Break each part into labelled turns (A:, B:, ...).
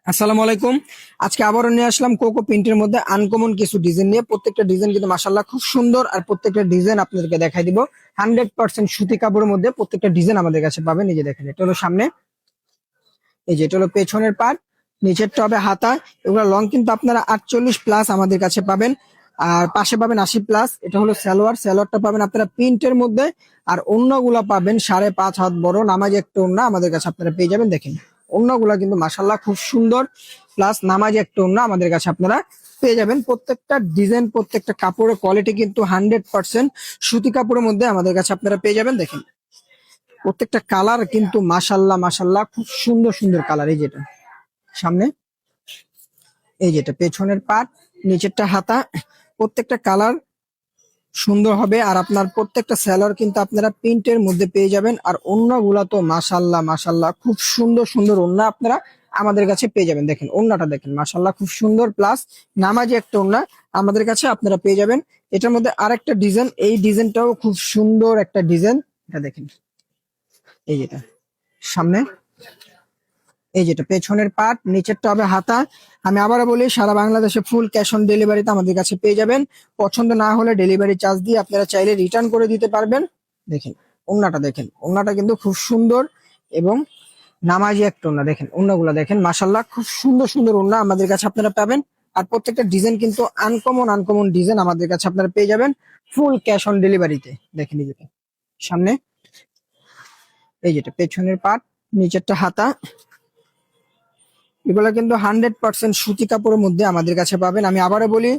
A: আসসালামু আলাইকুম। আজকে আবারও নিয়ে আসলাম কোকো প্রিন্টের মধ্যে আনকমন কিছু ডিজাইন নিয়ে। প্রত্যেকটা ডিজাইন কিন্তু মাশাআল্লাহ খুব সুন্দর, আর প্রত্যেকটা ডিজাইন আপনাদেরকে দেখাই দিব 100% সুতি কাপড়ের মধ্যে। প্রত্যেকটা ডিজাইন আমাদের কাছে পাবেন। এই যে দেখেন, এটা হলো সামনে, এই যে এটা হলো পেছনের পার্ট, নিচেরটা হবে হাতা। এগুলো লং কিন্তু আপনারা 48+ আমাদের কাছে পাবেন, আর পাশে পাবেন 80+। এটা হলো সালোয়ার, সালোয়ারটা পাবেন আপনারা প্রিন্টের মধ্যে। আর ওড়নাগুলা পাবেন 5.5 হাত বড় নামাজি একটা ওড়না আমাদের কাছে আপনারা পেয়ে যাবেন। দেখেন ওড়নাগুলা কিন্তু মাশাআল্লাহ খুব সুন্দর, প্লাস নামাজি একটা ওড়না আমাদের কাছে আপনারা পেয়ে যাবেন। প্রত্যেকটা ডিজাইন, প্রত্যেকটা কাপড়ের কোয়ালিটি কিন্তু 100% সুতি কাপড়ের মধ্যে আমাদের কাছে আপনারা পেয়ে যাবেন। দেখেন প্রত্যেকটা কালার কিন্তু মাশাআল্লাহ মাশাআল্লাহ খুব সুন্দর সুন্দর কালার। এই যেটা সামনে, এই যেটা পেছনের পাট, নিচেরটা হাতা, প্রত্যেকটা কালার সুন্দর হবে। আর আপনার প্রত্যেকটা সেলার কিন্তু আপনারা প্রিন্টের মধ্যে পেয়ে যাবেন। আর ওড়নাগুলা তো মাশাআল্লাহ মাশাআল্লাহ খুব সুন্দর সুন্দর ওড়না আপনারা আমাদের কাছে পেয়ে যাবেন। দেখেন ওড়নাটা দেখেন মাশাআল্লাহ খুব সুন্দর, প্লাস নামাজি একটা ওড়না আমাদের কাছে আপনারা পেয়ে যাবেন। এটার মধ্যে আরেকটা ডিজাইন, এই ডিজাইনটাও খুব সুন্দর একটা ডিজাইন। এটা দেখেন, এই যেটা সামনে, এই যেটা পেছনের পার্ট, নিচেরটা হবে হাতা। আমি আবারও বলি, সারা বাংলাদেশে ফুল ক্যাশ অন ডেলিভারিতে আমাদের কাছে পেয়ে যাবেন। পছন্দ না হলে ডেলিভারি চার্জ দিয়ে আপনারা চাইলে রিটার্ন করে দিতে পারবেন। দেখেন ওড়নাটা দেখেন, ওড়নাটা কিন্তু খুব সুন্দর এবং নামাজি একটা ওড়না। দেখেন ওড়নাগুলো দেখেন মাশাআল্লাহ খুব সুন্দর সুন্দর ওড়না আমাদের কাছে আপনারা পাবেন। আর প্রত্যেকটা ডিজাইন কিন্তু আনকমন আনকমন ডিজাইন আমাদের কাছে আপনারা পেয়ে যাবেন ফুল ক্যাশ অন ডেলিভারিতে। দেখেন এই যেটা সামনে, এই যেটা পেছনের পার্ট, নিচেরটা হাতা। এগুলা কিন্তু 100% সুতি কাপড়ের মধ্যে আমাদের কাছে পাবেন। আমি আবারও বলি,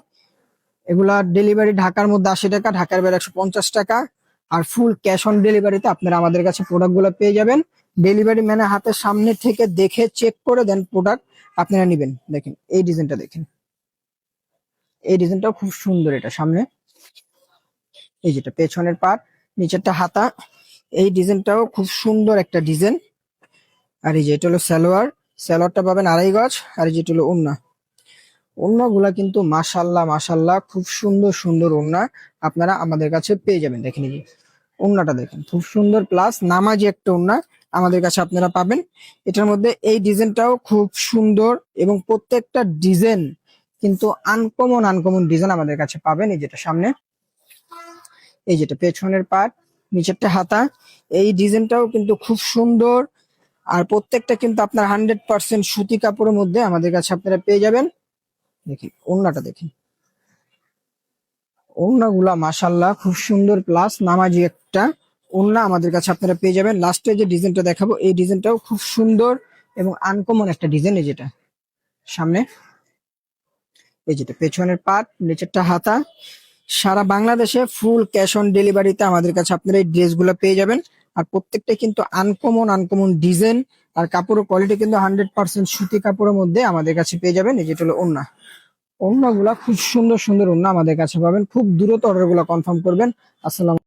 A: এগুলা ডেলিভারি ঢাকার মধ্যে 80 টাকা, ঢাকার বাইরে 150 টাকা। আর ফুল ক্যাশ অন ডেলিভারিতে আপনারা আমাদের কাছে প্রোডাক্ট গুলো পেয়ে যাবেন। ডেলিভারি ম্যানে হাতের সামনে থেকে দেখে চেক করে দেন প্রোডাক্ট আপনারা নিবেন। দেখেন এই ডিজাইনটা দেখেন, এই ডিজাইনটাও খুব সুন্দর। এটা সামনে, এই যেটা পেছনের পার্ট, নিচেরটা হাতা। এই ডিজাইনটাও খুব সুন্দর একটা ডিজাইন। আর এই যে এটা হলো সালোয়ার, সালোয়ারটা পাবেন 2.5 গজ। আর এই যেটা হলো ওড়না, ওড়নাগুলা কিন্তু মাশাআল্লাহ মাশাআল্লাহ খুব সুন্দর সুন্দর ওড়না আপনারা আমাদের কাছে পেয়ে যাবেন। দেখেন এই যে ওড়নাটা দেখেন খুব সুন্দর, প্লাস নামাজি একটা ওড়না আমাদের কাছে আপনারা পাবেন। এটার মধ্যে এই ডিজাইনটাও খুব সুন্দর, এবং প্রত্যেকটা ডিজাইন কিন্তু আনকমন আনকমন ডিজাইন আমাদের কাছে পাবেন। এই যেটা সামনে, এই যেটা পেছনের পার্ট, নিচেরটা হাতা। এই ডিজাইনটাও কিন্তু খুব সুন্দর। আর প্রত্যেকটা কিন্তু আপনার 100% সুতি কাপড়ের মধ্যে আমাদের কাছে আপনারা পেয়ে যাবেন। দেখি ওড়নাটা দেখি, ওড়নাগুলা মাশাআল্লাহ খুব সুন্দর, প্লাস নামাজি একটা ওড়না আমাদের কাছে আপনারা পেয়ে যাবেন। লাস্টে যে ডিজাইনটা দেখাবো, এই ডিজাইনটাও খুব সুন্দর এবং আনকমন একটা ডিজাইন। এই যেটা সামনে, এই যেটা পেছনের পার্ট, নিচেরটা হাতা। সারা বাংলাদেশে ফুল ক্যাশ অন ডেলিভারিতে আমাদের কাছে আপনারা এই ড্রেসগুলো পেয়ে যাবেন। আর প্রত্যেকটা কিন্তু আনকমন আনকমন ডিজাইন। আর কাপড়ের কোয়ালিটি কিন্তু 100% সুতি কাপড়ের মধ্যে আমাদের কাছে পেয়ে যাবেন। এই যেটা হলো ওড়না, ওড়নাগুলা খুব সুন্দর সুন্দর ওড়না আমাদের কাছে পাবেন। খুব দ্রুত অর্ডার গুলা কনফার্ম করবেন। আসসালাম।